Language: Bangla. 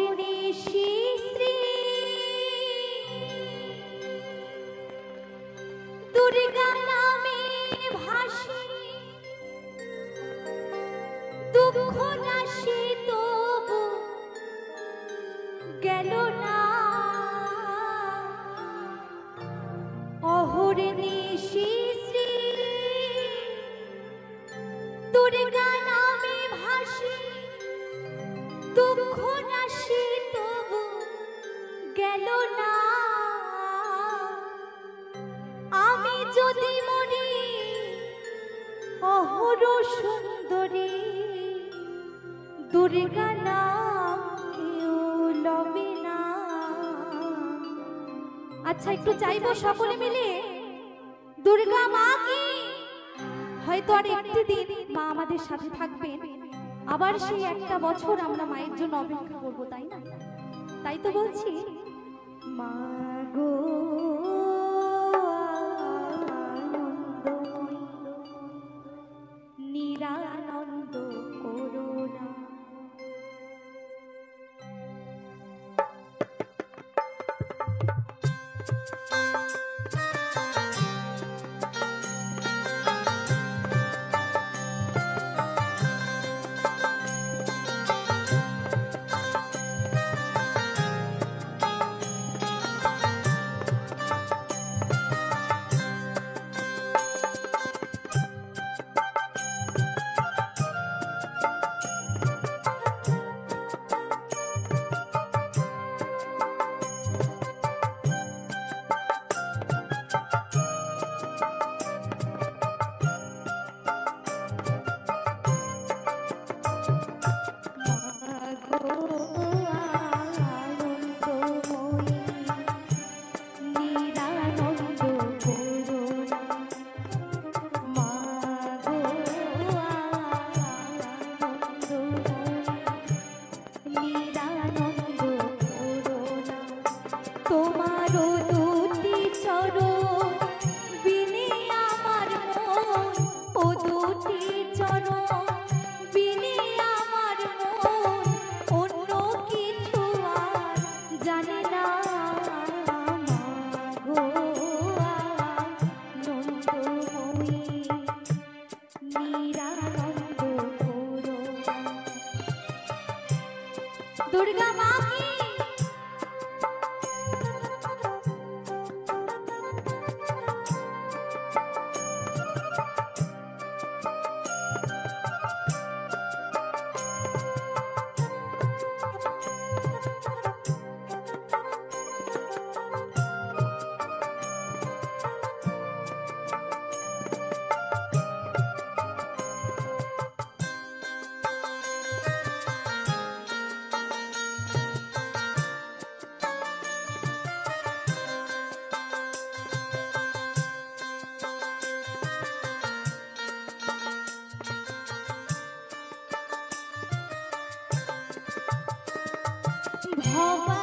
অহর্নিশি শ্রী দুর্গা নামে ভাসি দুঃখ নাশি তবু গেল না অহর্নিশি শ্রী দুর্গা নামে ভাসি দুঃখ নাশি তবু গেল না আমি যদি মরি অহর সুন্দরী দুর্গা নাম কেউ লবে না। আচ্ছা একটু চাইবো সকলে মিলে দুর্গা মা কি হয়তো আর একটি দিন মা আমাদের সাথে থাকবেন, আবার সেই একটা বছর আমরা মায়ের জন্য অপেক্ষা করবো, তাই না? তাই তো বলছি মা গো নিরানন্দ করুণা দুর্গা মা কি ভবা